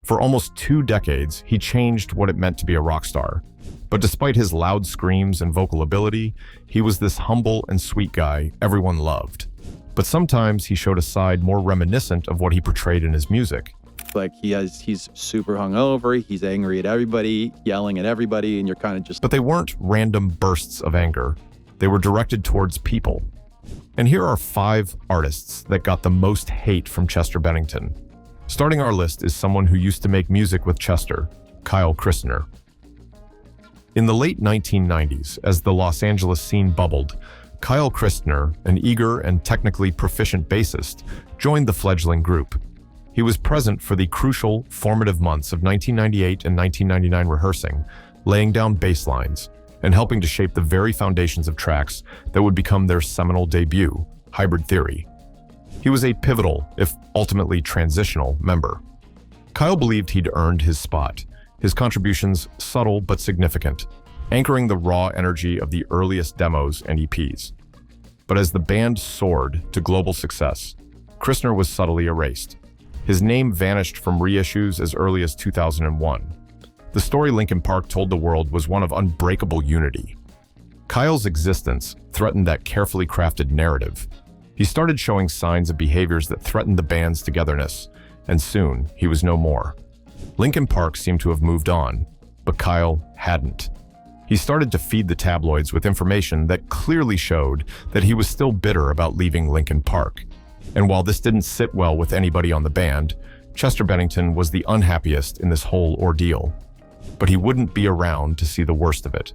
For almost 2 decades, he changed what it meant to be a rock star. But despite his loud screams and vocal ability, he was this humble and sweet guy everyone loved. But sometimes he showed a side more reminiscent of what he portrayed in his music. Like he's super hungover, he's angry at everybody, yelling at everybody, and you're kind of just... But they weren't random bursts of anger. They were directed towards people. And here are 5 artists that got the most hate from Chester Bennington. Starting our list is someone who used to make music with Chester, Kyle Christner. In the late 1990s, as the Los Angeles scene bubbled, Kyle Christner, an eager and technically proficient bassist, joined the fledgling group. He was present for the crucial, formative months of 1998 and 1999 rehearsing, laying down bass lines, and helping to shape the very foundations of tracks that would become their seminal debut, Hybrid Theory. He was a pivotal, if ultimately transitional, member. Kyle believed he'd earned his spot, his contributions subtle but significant, anchoring the raw energy of the earliest demos and EPs. But as the band soared to global success, Christner was subtly erased. His name vanished from reissues as early as 2001. The story Linkin Park told the world was one of unbreakable unity. Kyle's existence threatened that carefully crafted narrative. He started showing signs of behaviors that threatened the band's togetherness, and soon he was no more. Linkin Park seemed to have moved on, but Kyle hadn't. He started to feed the tabloids with information that clearly showed that he was still bitter about leaving Linkin Park. And while this didn't sit well with anybody on the band, Chester Bennington was the unhappiest in this whole ordeal. But he wouldn't be around to see the worst of it.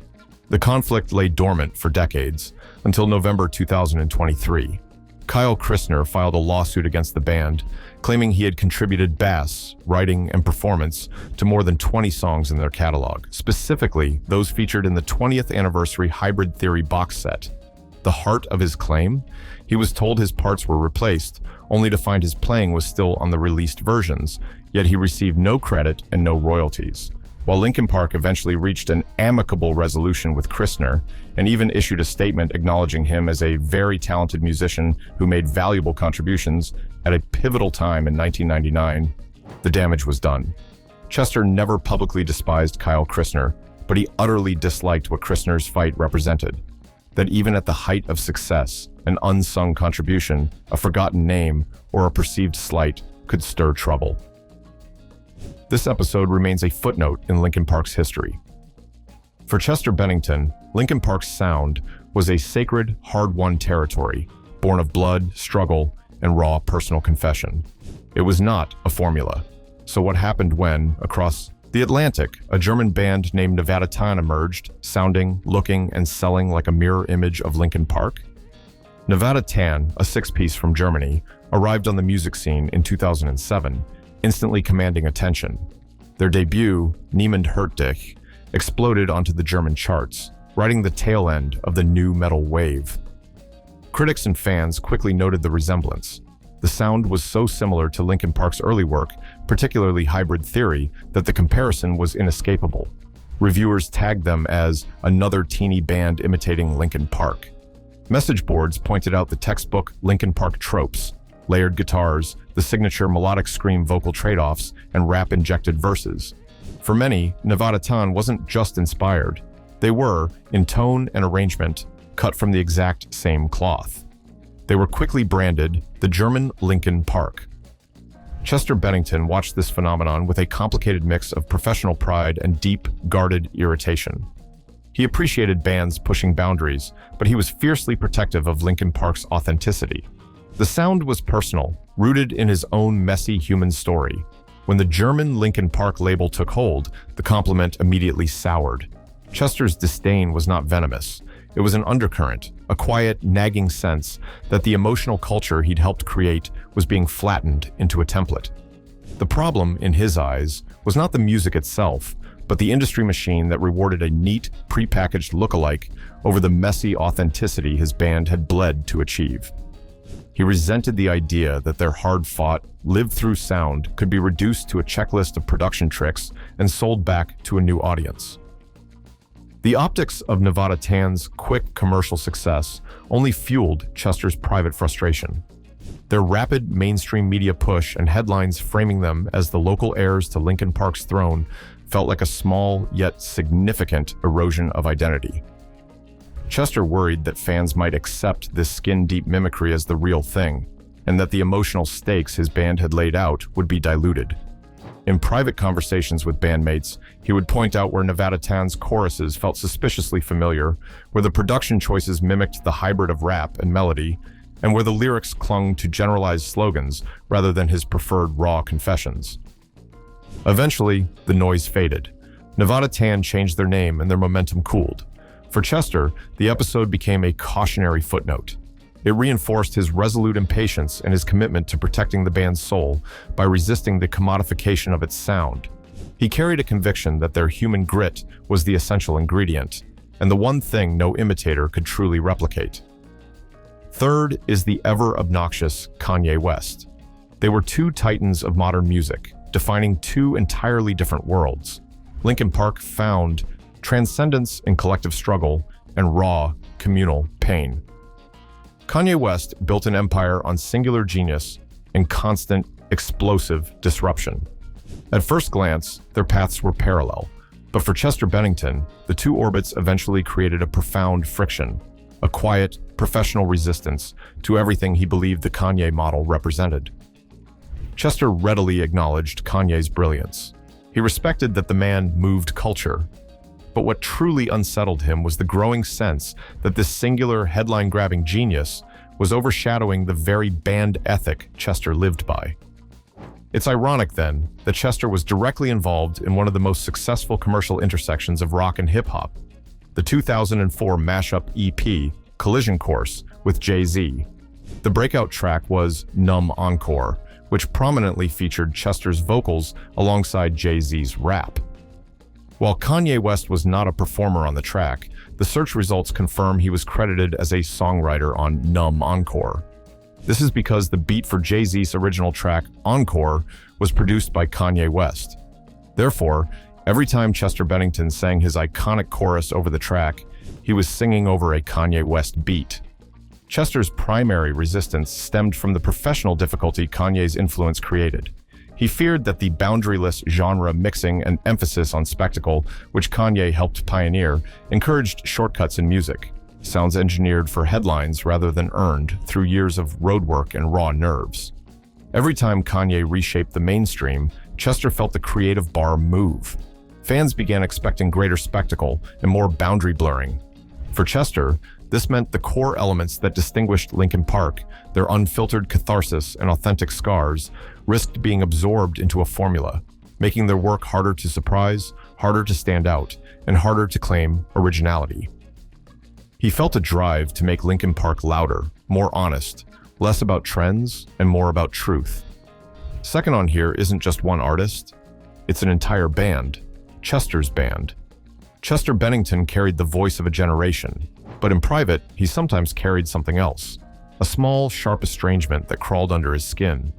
The conflict lay dormant for decades, until November 2023. Kyle Christner filed a lawsuit against the band, claiming he had contributed bass, writing, and performance to more than 20 songs in their catalog, specifically those featured in the 20th anniversary Hybrid Theory box set. The heart of his claim? He was told his parts were replaced, only to find his playing was still on the released versions, yet he received no credit and no royalties. While Linkin Park eventually reached an amicable resolution with Christner, and even issued a statement acknowledging him as a very talented musician who made valuable contributions at a pivotal time in 1999, the damage was done. Chester never publicly despised Kyle Christner, but he utterly disliked what Christner's fight represented. That even at the height of success, an unsung contribution, a forgotten name, or a perceived slight could stir trouble. This episode remains a footnote in Linkin Park's history. For Chester Bennington, Linkin Park's sound was a sacred, hard-won territory, born of blood, struggle, and raw personal confession. It was not a formula. So what happened when, across the Atlantic, a German band named Nevada Tan emerged, sounding, looking, and selling like a mirror image of Linkin Park? Nevada Tan, a 6-piece from Germany, arrived on the music scene in 2007, instantly commanding attention. Their debut, Niemand hört dich, exploded onto the German charts, riding the tail end of the new metal wave. Critics and fans quickly noted the resemblance. The sound was so similar to Linkin Park's early work, particularly Hybrid Theory, that the comparison was inescapable. Reviewers tagged them as another teeny band imitating Linkin Park. Message boards pointed out the textbook Linkin Park tropes: layered guitars, the signature melodic scream vocal trade-offs, and rap-injected verses. For many, Nevada Tan wasn't just inspired. They were, in tone and arrangement, cut from the exact same cloth. They were quickly branded the German Linkin Park. Chester Bennington watched this phenomenon with a complicated mix of professional pride and deep, guarded irritation. He appreciated bands pushing boundaries, but he was fiercely protective of Linkin Park's authenticity. The sound was personal, rooted in his own messy human story. When the German Linkin Park label took hold, the compliment immediately soured. Chester's disdain was not venomous. It was an undercurrent, a quiet, nagging sense that the emotional culture he'd helped create was being flattened into a template. The problem, in his eyes, was not the music itself, but the industry machine that rewarded a neat, prepackaged lookalike over the messy authenticity his band had bled to achieve. He resented the idea that their hard-fought, lived-through sound could be reduced to a checklist of production tricks and sold back to a new audience. The optics of Nevada Tan's quick commercial success only fueled Chester's private frustration. Their rapid mainstream media push and headlines framing them as the local heirs to Linkin Park's throne felt like a small yet significant erosion of identity. Chester worried that fans might accept this skin-deep mimicry as the real thing, and that the emotional stakes his band had laid out would be diluted. In private conversations with bandmates, he would point out where Nevada Tan's choruses felt suspiciously familiar, where the production choices mimicked the hybrid of rap and melody, and where the lyrics clung to generalized slogans rather than his preferred raw confessions. Eventually, the noise faded. Nevada Tan changed their name and their momentum cooled. For Chester, the episode became a cautionary footnote. It reinforced his resolute impatience and his commitment to protecting the band's soul by resisting the commodification of its sound. He carried a conviction that their human grit was the essential ingredient, and the one thing no imitator could truly replicate. Third is the ever-obnoxious Kanye West. They were two titans of modern music, defining two entirely different worlds. Linkin Park found transcendence in collective struggle and raw, communal pain. Kanye West built an empire on singular genius and constant, explosive disruption. At first glance, their paths were parallel, but for Chester Bennington, the two orbits eventually created a profound friction, a quiet, professional resistance to everything he believed the Kanye model represented. Chester readily acknowledged Kanye's brilliance. He respected that the man moved culture. But what truly unsettled him was the growing sense that this singular, headline-grabbing genius was overshadowing the very band ethic Chester lived by. It's ironic, then, that Chester was directly involved in one of the most successful commercial intersections of rock and hip-hop, the 2004 mashup EP, Collision Course, with Jay-Z. The breakout track was Numb Encore, which prominently featured Chester's vocals alongside Jay-Z's rap. While Kanye West was not a performer on the track, the search results confirm he was credited as a songwriter on Numb Encore. This is because the beat for Jay-Z's original track, Encore, was produced by Kanye West. Therefore, every time Chester Bennington sang his iconic chorus over the track, he was singing over a Kanye West beat. Chester's primary resistance stemmed from the professional difficulty Kanye's influence created. He feared that the boundaryless genre mixing and emphasis on spectacle, which Kanye helped pioneer, encouraged shortcuts in music, sounds engineered for headlines rather than earned through years of roadwork and raw nerves. Every time Kanye reshaped the mainstream, Chester felt the creative bar move. Fans began expecting greater spectacle and more boundary blurring. For Chester, this meant the core elements that distinguished Linkin Park, their unfiltered catharsis and authentic scars, risked being absorbed into a formula, making their work harder to surprise, harder to stand out, and harder to claim originality. He felt a drive to make Linkin Park louder, more honest, less about trends and more about truth. Second on here isn't just one artist, it's an entire band, Chester's band. Chester Bennington carried the voice of a generation, but in private, he sometimes carried something else, a small, sharp estrangement that crawled under his skin.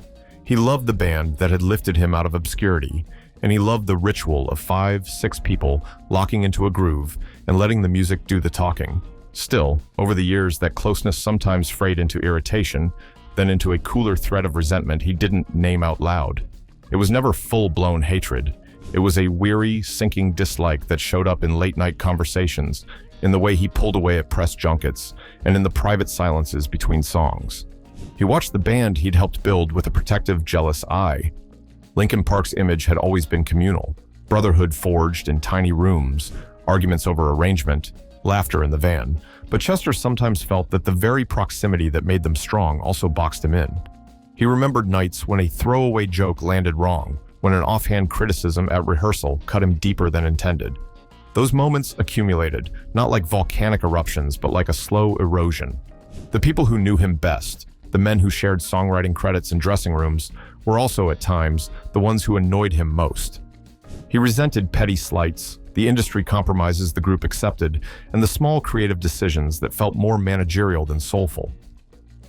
He loved the band that had lifted him out of obscurity, and he loved the ritual of 5-6 people locking into a groove and letting the music do the talking. Still, over the years, that closeness sometimes frayed into irritation, then into a cooler thread of resentment he didn't name out loud. It was never full-blown hatred. It was a weary, sinking dislike that showed up in late-night conversations, in the way he pulled away at press junkets, and in the private silences between songs. He watched the band he'd helped build with a protective, jealous eye. Linkin Park's image had always been communal, brotherhood forged in tiny rooms, arguments over arrangement, laughter in the van. But Chester sometimes felt that the very proximity that made them strong also boxed him in. He remembered nights when a throwaway joke landed wrong, when an offhand criticism at rehearsal cut him deeper than intended. Those moments accumulated, not like volcanic eruptions, but like a slow erosion. The people who knew him best, the men who shared songwriting credits in dressing rooms, were also at times the ones who annoyed him most. He resented petty slights, the industry compromises the group accepted, and the small creative decisions that felt more managerial than soulful.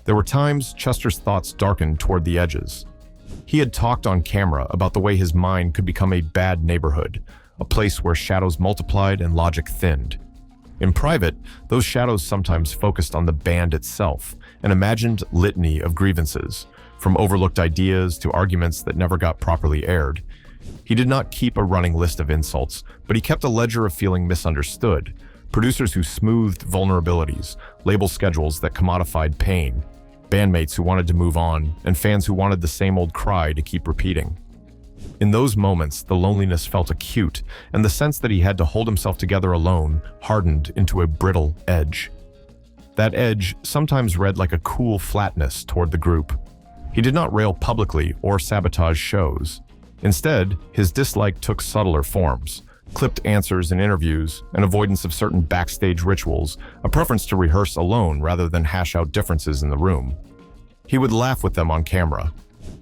There were times Chester's thoughts darkened toward the edges. He had talked on camera about the way his mind could become a bad neighborhood, a place where shadows multiplied and logic thinned. In private, those shadows sometimes focused on the band itself, an imagined litany of grievances, from overlooked ideas to arguments that never got properly aired. He did not keep a running list of insults, but he kept a ledger of feeling misunderstood, producers who smoothed vulnerabilities, label schedules that commodified pain, bandmates who wanted to move on, and fans who wanted the same old cry to keep repeating. In those moments, the loneliness felt acute, and the sense that he had to hold himself together alone hardened into a brittle edge. That edge sometimes read like a cool flatness toward the group. He did not rail publicly or sabotage shows. Instead, his dislike took subtler forms: clipped answers in interviews, an avoidance of certain backstage rituals, a preference to rehearse alone rather than hash out differences in the room. He would laugh with them on camera.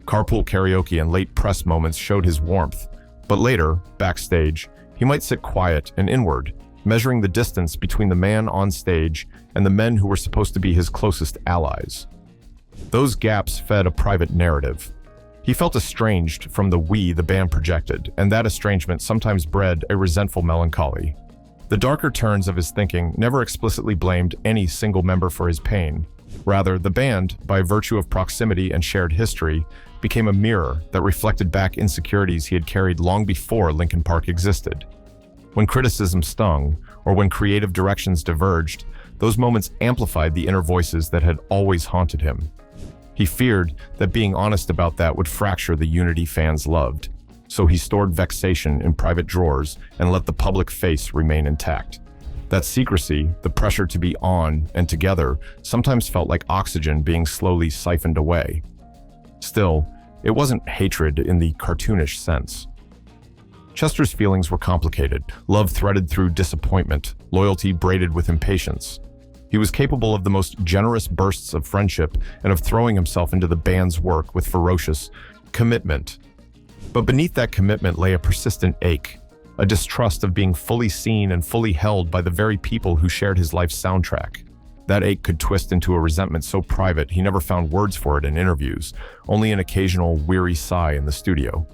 Carpool karaoke and late press moments showed his warmth, but later, backstage, he might sit quiet and inward, measuring the distance between the man on stage and the men who were supposed to be his closest allies. Those gaps fed a private narrative. He felt estranged from the we the band projected, and that estrangement sometimes bred a resentful melancholy. The darker turns of his thinking never explicitly blamed any single member for his pain. Rather, the band, by virtue of proximity and shared history, became a mirror that reflected back insecurities he had carried long before Linkin Park existed. When criticism stung, or when creative directions diverged, those moments amplified the inner voices that had always haunted him. He feared that being honest about that would fracture the unity fans loved, so he stored vexation in private drawers and let the public face remain intact. That secrecy, the pressure to be on and together, sometimes felt like oxygen being slowly siphoned away. Still, it wasn't hatred in the cartoonish sense. Chester's feelings were complicated, love threaded through disappointment, loyalty braided with impatience. He was capable of the most generous bursts of friendship and of throwing himself into the band's work with ferocious commitment. But beneath that commitment lay a persistent ache, a distrust of being fully seen and fully held by the very people who shared his life's soundtrack. That ache could twist into a resentment so private he never found words for it in interviews, only an occasional weary sigh in the studio.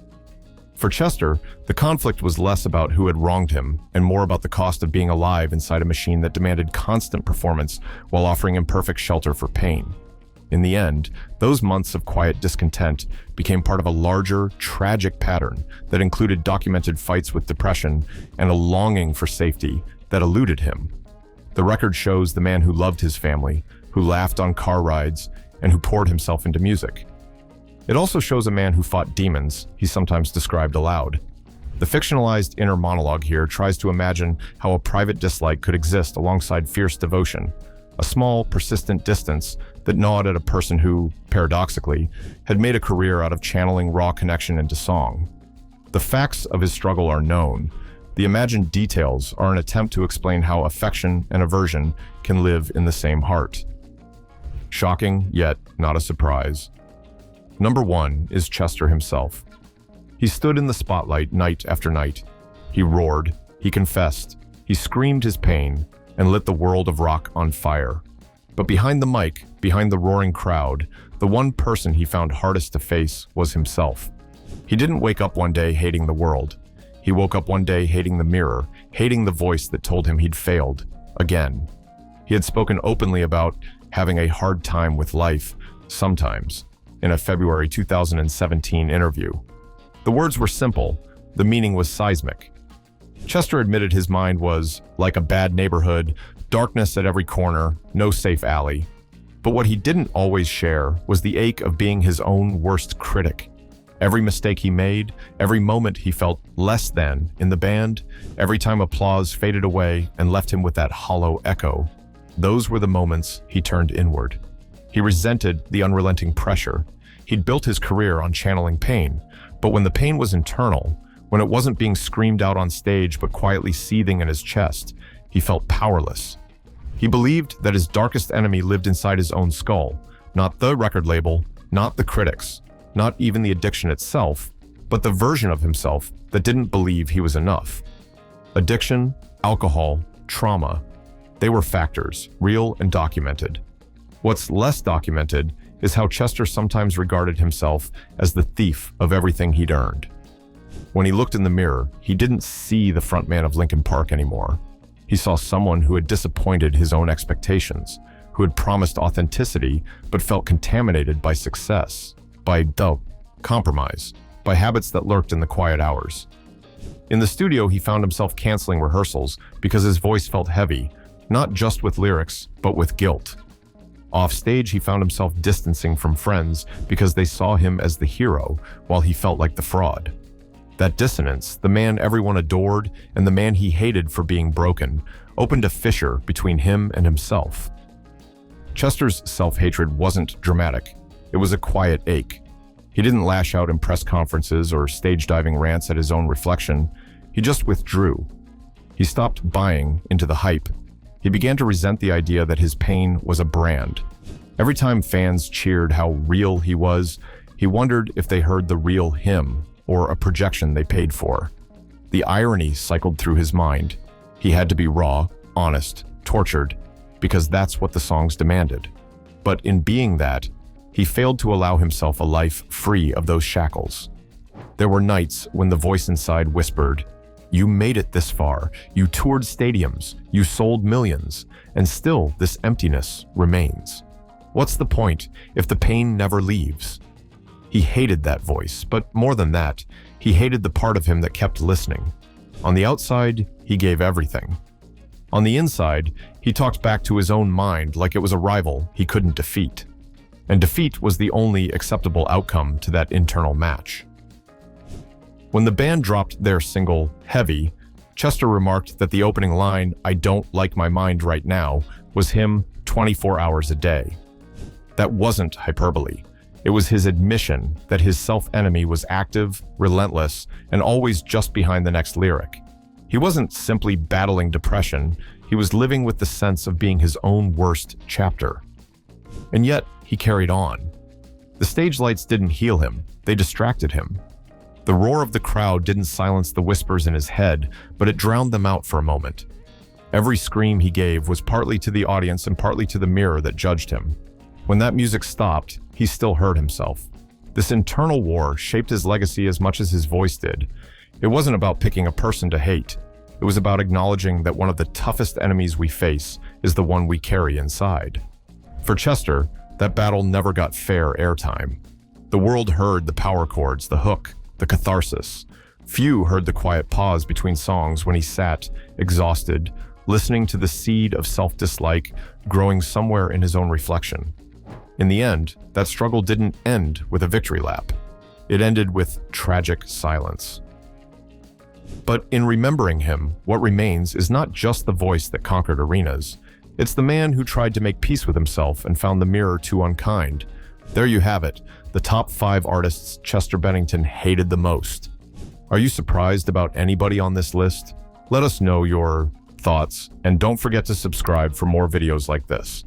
For Chester, the conflict was less about who had wronged him and more about the cost of being alive inside a machine that demanded constant performance while offering him perfect shelter for pain. In the end, those months of quiet discontent became part of a larger, tragic pattern that included documented fights with depression and a longing for safety that eluded him. The record shows the man who loved his family, who laughed on car rides, and who poured himself into music. It also shows a man who fought demons he sometimes described aloud. The fictionalized inner monologue here tries to imagine how a private dislike could exist alongside fierce devotion, a small, persistent distance that gnawed at a person who, paradoxically, had made a career out of channeling raw connection into song. The facts of his struggle are known. The imagined details are an attempt to explain how affection and aversion can live in the same heart. Shocking, yet not a surprise. Number 1 is Chester himself. He stood in the spotlight night after night. He roared, he confessed, he screamed his pain, and lit the world of rock on fire. But behind the mic, behind the roaring crowd, the one person he found hardest to face was himself. He didn't wake up one day hating the world. He woke up one day hating the mirror, hating the voice that told him he'd failed, again. He had spoken openly about having a hard time with life, sometimes, in a February 2017 interview. The words were simple, the meaning was seismic. Chester admitted his mind was like a bad neighborhood, darkness at every corner, no safe alley. But what he didn't always share was the ache of being his own worst critic. Every mistake he made, every moment he felt less than in the band, every time applause faded away and left him with that hollow echo, those were the moments he turned inward. He resented the unrelenting pressure. He'd built his career on channeling pain, but when the pain was internal, when it wasn't being screamed out on stage but quietly seething in his chest, he felt powerless. He believed that his darkest enemy lived inside his own skull, not the record label, not the critics, not even the addiction itself, but the version of himself that didn't believe he was enough. Addiction, alcohol, trauma, they were factors, real and documented. What's less documented is how Chester sometimes regarded himself as the thief of everything he'd earned. When he looked in the mirror, he didn't see the frontman of Linkin Park anymore. He saw someone who had disappointed his own expectations, who had promised authenticity but felt contaminated by success, by compromise, by habits that lurked in the quiet hours. In the studio, he found himself canceling rehearsals because his voice felt heavy, not just with lyrics, but with guilt. Off stage, he found himself distancing from friends because they saw him as the hero while he felt like the fraud. That dissonance, the man everyone adored and the man he hated for being broken, opened a fissure between him and himself. Chester's self-hatred wasn't dramatic. It was a quiet ache. He didn't lash out in press conferences or stage-diving rants at his own reflection. He just withdrew. He stopped buying into the hype. He began to resent the idea that his pain was a brand. Every time fans cheered how real he was, he wondered if they heard the real him or a projection they paid for. The irony cycled through his mind. He had to be raw, honest, tortured, because that's what the songs demanded. But in being that, he failed to allow himself a life free of those shackles. There were nights when the voice inside whispered, "You made it this far, you toured stadiums, you sold millions, and still this emptiness remains. What's the point if the pain never leaves?" He hated that voice, but more than that, he hated the part of him that kept listening. On the outside, he gave everything. On the inside, he talked back to his own mind like it was a rival he couldn't defeat. And defeat was the only acceptable outcome to that internal match. When the band dropped their single, Heavy, Chester remarked that the opening line, "I don't like my mind right now," was him 24 hours a day. That wasn't hyperbole. It was his admission that his self-enemy was active, relentless, and always just behind the next lyric. He wasn't simply battling depression, he was living with the sense of being his own worst chapter. And yet, he carried on. The stage lights didn't heal him, they distracted him. The roar of the crowd didn't silence the whispers in his head, but it drowned them out for a moment. Every scream he gave was partly to the audience and partly to the mirror that judged him. When that music stopped, he still heard himself. This internal war shaped his legacy as much as his voice did. It wasn't about picking a person to hate. It was about acknowledging that one of the toughest enemies we face is the one we carry inside. For Chester, that battle never got fair airtime. The world heard the power chords, the hook, the catharsis. Few heard the quiet pause between songs when he sat, exhausted, listening to the seed of self-dislike growing somewhere in his own reflection. In the end, that struggle didn't end with a victory lap. It ended with tragic silence. But in remembering him, what remains is not just the voice that conquered arenas. It's the man who tried to make peace with himself and found the mirror too unkind. There you have it, the top 5 artists Chester Bennington hated the most. Are you surprised about anybody on this list? Let us know your thoughts, and don't forget to subscribe for more videos like this.